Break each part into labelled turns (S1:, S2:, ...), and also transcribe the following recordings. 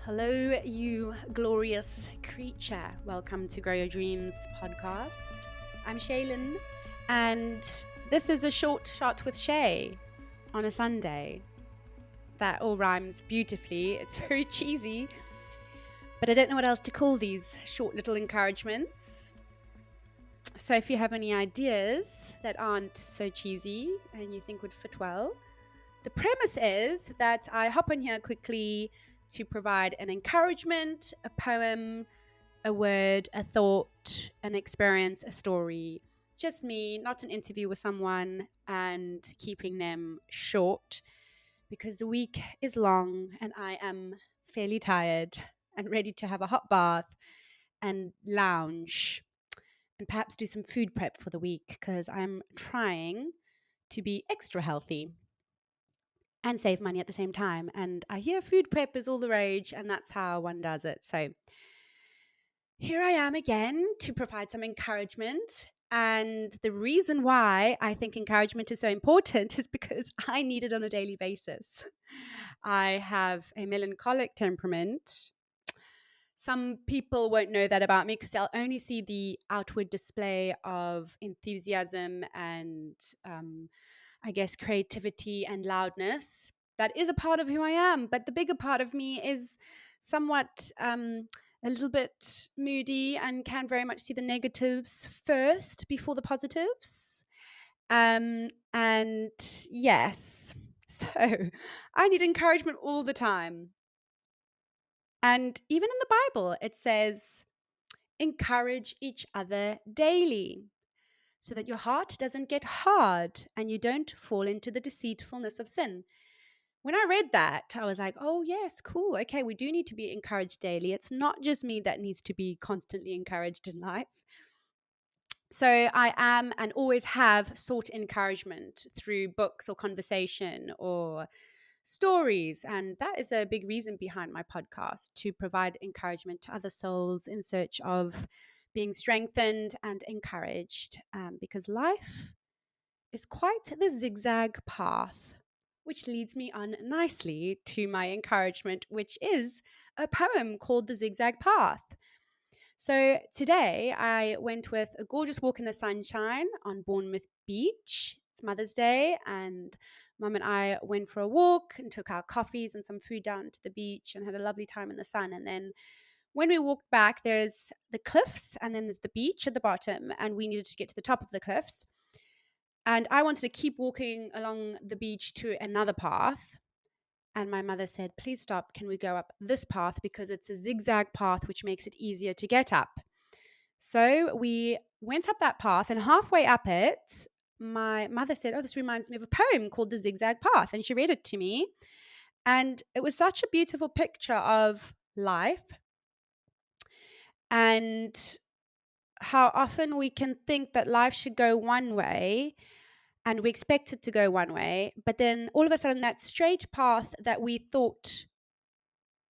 S1: Hello, you glorious creature. Welcome to Grow Your Dreams podcast. I'm Shaylin, and this is a short shot with Shay on a Sunday. That all rhymes beautifully. It's very cheesy, but I don't know what else to call these short little encouragements. So if you have any ideas that aren't so cheesy and you think would fit well, the premise is that I hop on here quickly to provide an encouragement, a poem, a word, a thought, an experience, a story. Just me, not an interview with someone, and keeping them short because the week is long and I am fairly tired and ready to have a hot bath and lounge and perhaps do some food prep for the week because I'm trying to be extra healthy and save money at the same time. And I hear food prep is all the rage, and that's how one does it. So here I am again to provide some encouragement. And the reason why I think encouragement is so important is because I need it on a daily basis. I have a melancholic temperament. Some people won't know that about me because they'll only see the outward display of enthusiasm and I guess, creativity and loudness. That is a part of who I am, but the bigger part of me is somewhat a little bit moody and can very much see the negatives first before the positives. And yes, so I need encouragement all the time. And even in the Bible, it says, encourage each other daily, so that your heart doesn't get hard and you don't fall into the deceitfulness of sin. When I read that, I was like, oh, yes, cool. Okay, we do need to be encouraged daily. It's not just me that needs to be constantly encouraged in life. So I am and always have sought encouragement through books or conversation or stories. And that is a big reason behind my podcast, to provide encouragement to other souls in search of being strengthened and encouraged, because life is quite the zigzag path, which leads me on nicely to my encouragement, which is a poem called The Zigzag Path. So today I went with a gorgeous walk in the sunshine on Bournemouth Beach. It's Mother's Day, and Mum and I went for a walk and took our coffees and some food down to the beach and had a lovely time in the sun. And then when we walked back, there's the cliffs and then there's the beach at the bottom, and we needed to get to the top of the cliffs. And I wanted to keep walking along the beach to another path. And my mother said, please stop. Can we go up this path? Because it's a zigzag path, which makes it easier to get up. So we went up that path, and halfway up it, my mother said, oh, this reminds me of a poem called The Zigzag Path. And she read it to me. And it was such a beautiful picture of life and how often we can think that life should go one way and we expect it to go one way, but then all of a sudden that straight path that we thought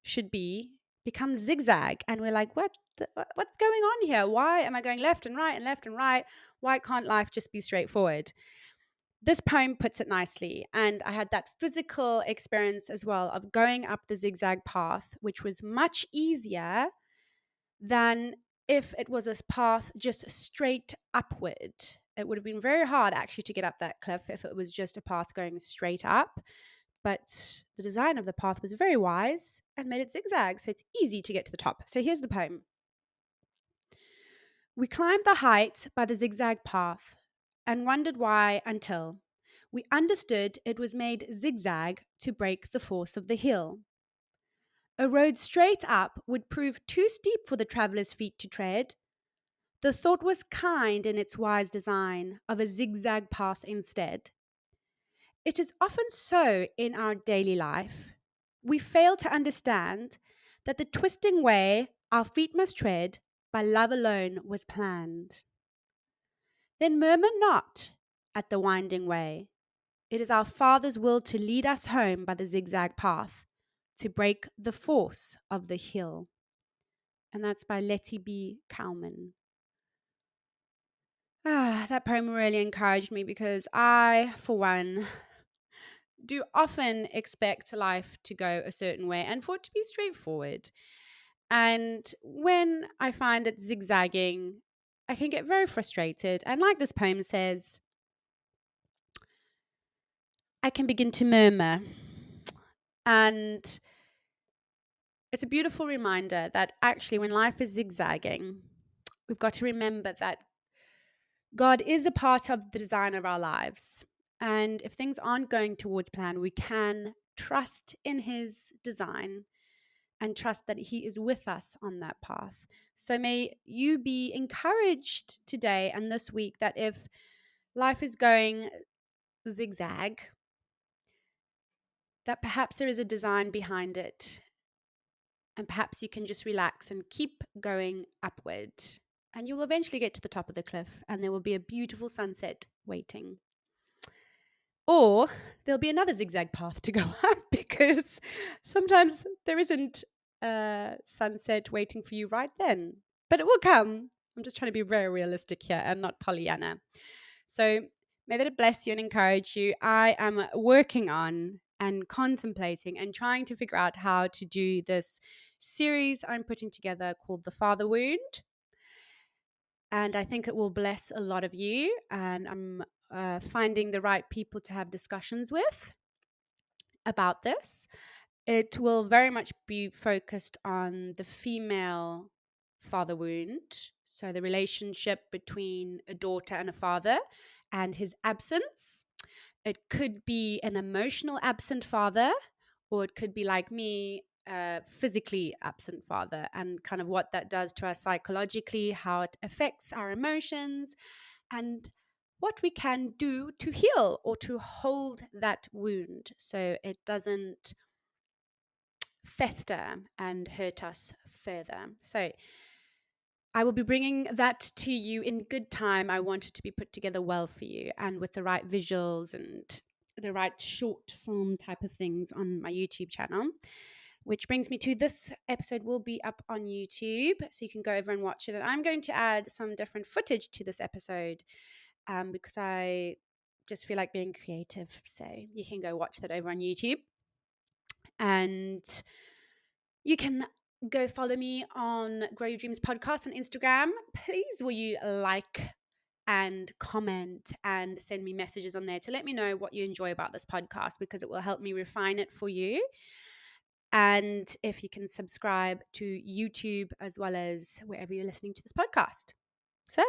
S1: should be becomes zigzag, and we're like, what's going on here? Why am I going left and right and left and right? Why can't life just be straightforward? This poem puts it nicely, and I had that physical experience as well of going up the zigzag path, which was much easier than if it was a path just straight upward. It would have been very hard actually to get up that cliff if it was just a path going straight up. But the design of the path was very wise and made it zigzag, so it's easy to get to the top. So here's the poem. We climbed the height by the zigzag path and wondered why until we understood it was made zigzag to break the force of the hill. A road straight up would prove too steep for the traveller's feet to tread. The thought was kind in its wise design of a zigzag path instead. It is often so in our daily life. We fail to understand that the twisting way our feet must tread by love alone was planned. Then murmur not at the winding way. It is our Father's will to lead us home by the zigzag path, to break the force of the hill. And that's by Letty B. Cowman. That poem really encouraged me because I, for one, do often expect life to go a certain way and for it to be straightforward. And when I find it zigzagging, I can get very frustrated. And like this poem says, I can begin to murmur. And it's a beautiful reminder that actually when life is zigzagging, we've got to remember that God is a part of the design of our lives. And if things aren't going towards plan, we can trust in his design and trust that he is with us on that path. So may you be encouraged today and this week that if life is going zigzag, that perhaps there is a design behind it. And perhaps you can just relax and keep going upward. And you'll eventually get to the top of the cliff and there will be a beautiful sunset waiting. Or there'll be another zigzag path to go up because sometimes there isn't a sunset waiting for you right then. But it will come. I'm just trying to be very realistic here and not Pollyanna. So may that bless you and encourage you. I am working on and contemplating and trying to figure out how to do this series I'm putting together called The Father Wound. And I think it will bless a lot of you. And I'm finding the right people to have discussions with about this. It will very much be focused on the female father wound, so the relationship between a daughter and a father and his absence. It could be an emotional absent father, or it could be like me, physically absent father, and kind of what that does to us psychologically, how it affects our emotions, and what we can do to heal or to hold that wound so it doesn't fester and hurt us further. So I will be bringing that to you in good time. I want it to be put together well for you and with the right visuals and the right short form type of things on my YouTube channel. Which brings me to this episode will be up on YouTube, so you can go over and watch it. And I'm going to add some different footage to this episode because I just feel like being creative. So you can go watch that over on YouTube. And you can go follow me on Grow Your Dreams podcast on Instagram. Please will you like and comment and send me messages on there to let me know what you enjoy about this podcast, because it will help me refine it for you. And if you can subscribe to YouTube as well as wherever you're listening to this podcast. So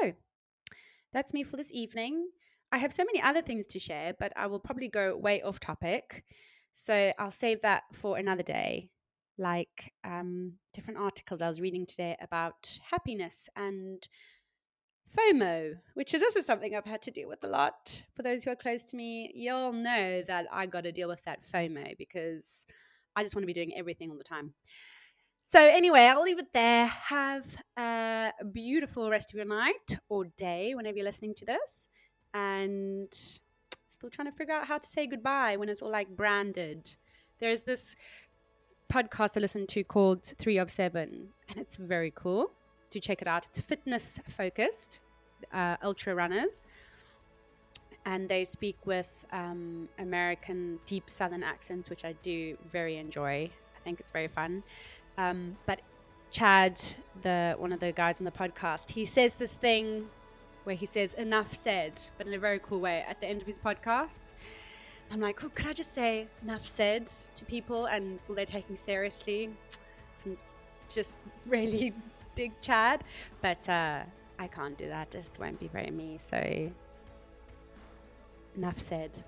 S1: that's me for this evening. I have so many other things to share, but I will probably go way off topic. So I'll save that for another day, like different articles I was reading today about happiness and FOMO, which is also something I've had to deal with a lot. For those who are close to me, you'll know that I got to deal with that FOMO because I just want to be doing everything all the time. So anyway, I'll leave it there. Have a beautiful rest of your night or day whenever you're listening to this. And still trying to figure out how to say goodbye when it's all like branded. There's this podcast I listen to called 3 of 7, and it's very cool. Do check it out. It's fitness focused, ultra runners. And they speak with American deep Southern accents, which I do very enjoy. I think it's very fun. But Chad, one of the guys on the podcast, he says this thing where he says enough said, but in a very cool way at the end of his podcast. I'm like, oh, could I just say enough said to people and will they take me seriously? Just really dig Chad, but I can't do that. Just won't be very me. So enough said.